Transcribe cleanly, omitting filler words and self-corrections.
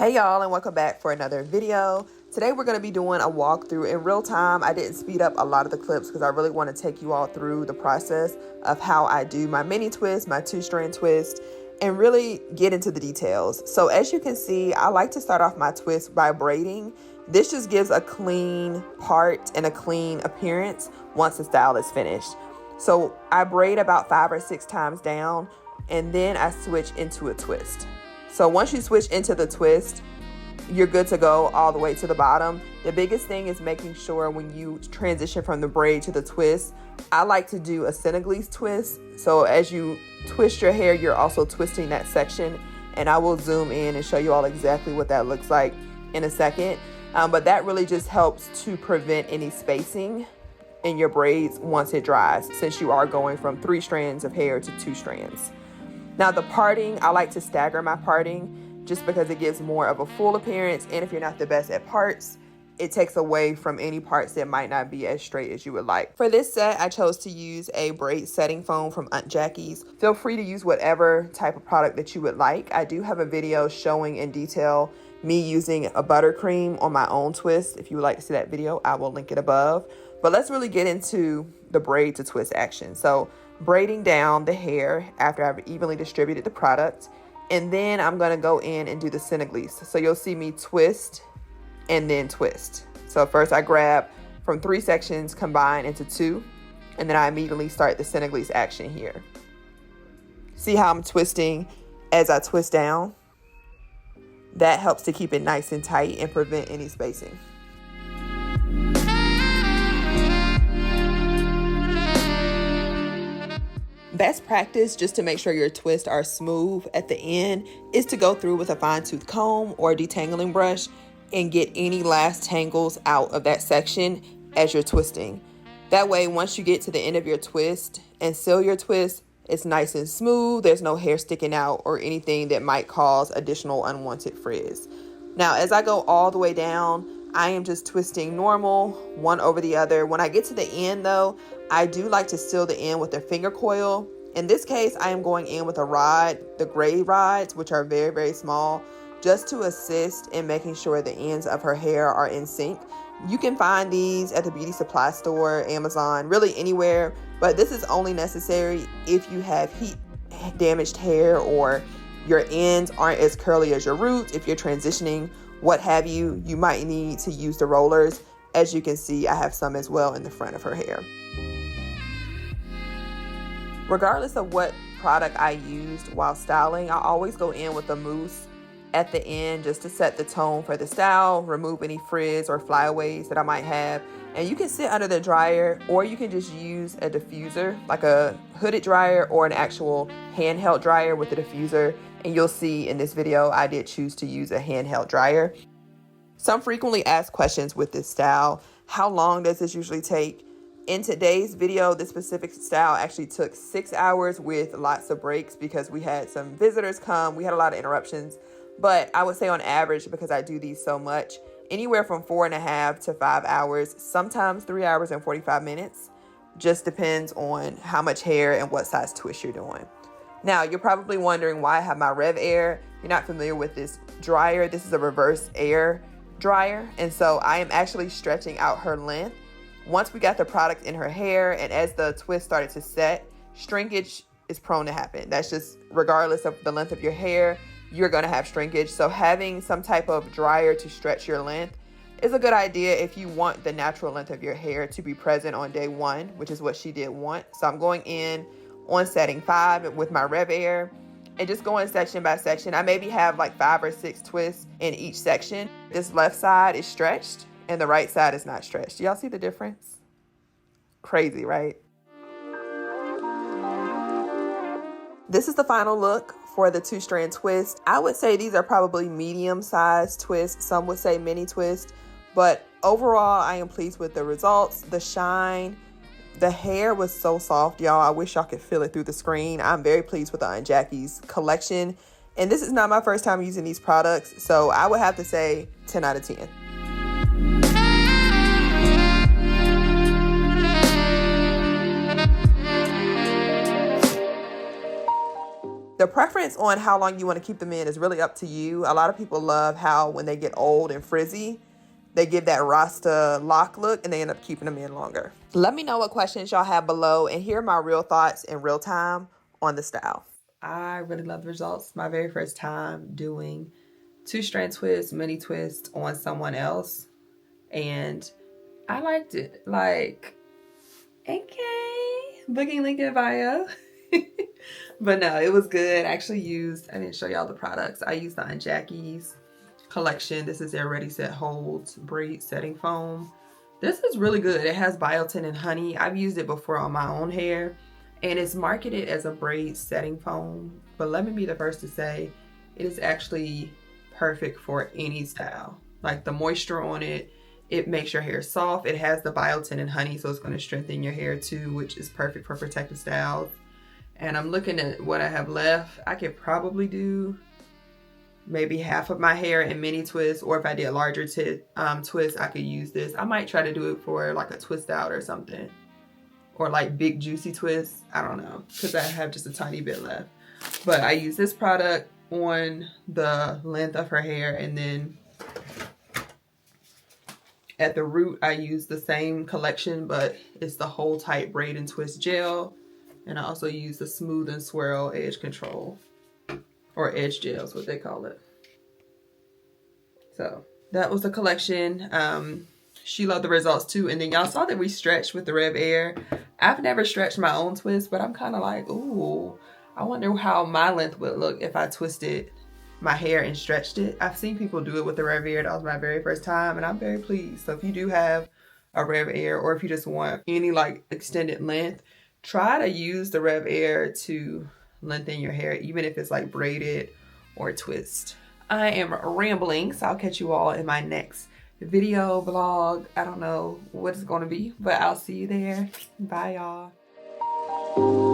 Hey y'all, and welcome back for another video. Today we're going to be doing a walkthrough in real time. I didn't speed up a lot of the clips because I really want to take you all through the process of how I do my mini twist, my 2-strand twist, and really get into the details. So as you can see, I like to start off my twist by braiding. This just gives a clean part and a clean appearance once the style is finished. So I braid about 5 or 6 times down, and then I switch into a twist. So once you switch into the twist, you're good to go all the way to the bottom. The biggest thing is making sure when you transition from the braid to the twist, I like to do a Senegalese twist. So as you twist your hair, you're also twisting that section, and I will zoom in and show you all exactly what that looks like in a second. But that really just helps to prevent any spacing in your braids once it dries, since you are going from 3 strands of hair to 2 strands. Now the parting, I like to stagger my parting just because it gives more of a full appearance, and if you're not the best at parts, it takes away from any parts that might not be as straight as you would like. For this set, I chose to use a braid setting foam from Aunt Jackie's. Feel free to use whatever type of product that you would like. I do have a video showing in detail me using a buttercream on my own twist. If you would like to see that video, I will link it above. But let's really get into the braid to twist action. So braiding down the hair after I've evenly distributed the product, and then I'm going to go in and do the Senegalese. So you'll see me twist and then twist. So first I grab from 3 sections, combine into 2, and then I immediately start the Senegalese action here. See how I'm twisting as I twist down? That helps to keep it nice and tight and prevent any spacing. Best practice, just to make sure your twists are smooth at the end, is to go through with a fine-tooth comb or a detangling brush and get any last tangles out of that section as you're twisting. That way, once you get to the end of your twist and seal your twist, it's nice and smooth. There's no hair sticking out or anything that might cause additional unwanted frizz. Now, as I go all the way down, I am just twisting normal, one over the other. When I get to the end though, I do like to seal the end with a finger coil. In this case, I am going in with a rod, the gray rods, which are very, very small, just to assist in making sure the ends of her hair are in sync. You can find these at the beauty supply store, Amazon, really anywhere, but this is only necessary if you have heat damaged hair or your ends aren't as curly as your roots. If you're transitioning, what have you, you might need to use the rollers. As you can see, I have some as well in the front of her hair. Regardless of what product I used while styling, I always go in with a mousse at the end just to set the tone for the style, remove any frizz or flyaways that I might have. And you can sit under the dryer, or you can just use a diffuser, like a hooded dryer or an actual handheld dryer with a diffuser. And you'll see in this video, I did choose to use a handheld dryer. Some frequently asked questions with this style: how long does this usually take? In today's video, this specific style actually took 6 hours with lots of breaks because we had some visitors come. We had a lot of interruptions, but I would say on average, because I do these so much, anywhere from 4.5 to 5 hours, sometimes 3 hours and 45 minutes. Just depends on how much hair and what size twist you're doing. Now, you're probably wondering why I have my Rev Air. If you're not familiar with this dryer, this is a reverse air dryer. And so I am actually stretching out her length. Once we got the product in her hair and as the twist started to set, shrinkage is prone to happen. That's just regardless of the length of your hair, you're going to have shrinkage. So having some type of dryer to stretch your length is a good idea if you want the natural length of your hair to be present on day 1, which is what she did want. So I'm going in on setting 5 with my Rev Air and just going section by section. I maybe have like 5 or 6 twists in each section. This left side is stretched and the right side is not stretched. Do y'all see the difference? Crazy, right? This is the final look for the 2-strand twist. I would say these are probably medium-sized twists. Some would say mini twist, but overall, I am pleased with the results. The shine, the hair was so soft, y'all. I wish y'all could feel it through the screen. I'm very pleased with the Aunt Jackie's collection, and this is not my first time using these products, so I would have to say 10 out of 10. The preference on how long you want to keep them in is really up to you. A lot of people love how when they get old and frizzy, they give that Rasta lock look and they end up keeping them in longer. Let me know what questions y'all have below and hear my real thoughts in real time on the style. I really love the results. My very first time doing 2-strand twists, mini twists on someone else. And I liked it. Like, okay, booking link in bio. But no, it was good. I actually used, I didn't show y'all the products. I used the Aunt Jackie's collection. This is their Ready Set Holds braid setting foam. This is really good. It has biotin and honey. I've used it before on my own hair, and it's marketed as a braid setting foam. But let me be the first to say, it is actually perfect for any style. Like the moisture on it, it makes your hair soft. It has the biotin and honey, so it's going to strengthen your hair too, which is perfect for protective styles. And I'm looking at what I have left. I could probably do maybe half of my hair in mini twists, or if I did larger twists, I could use this. I might try to do it for like a twist out or something, or like big juicy twists. I don't know, because I have just a tiny bit left. But I use this product on the length of her hair, and then at the root I use the same collection, but it's the Hold Tight Braid and Twist Gel. And I also use the Smooth and Swirl Edge Control, or Edge Gel is what they call it. So that was the collection. She loved the results too. And then y'all saw that we stretched with the Rev Air. I've never stretched my own twist, but I'm kind of like, ooh, I wonder how my length would look if I twisted my hair and stretched it. I've seen people do it with the Rev Air. That was my very first time, and I'm very pleased. So if you do have a Rev Air, or if you just want any like extended length, try to use the Rev Air to lengthen your hair, even if it's like braided or twist. I am rambling, so I'll catch you all in my next video, vlog. I don't know what it's going to be, but I'll see you there. Bye, y'all.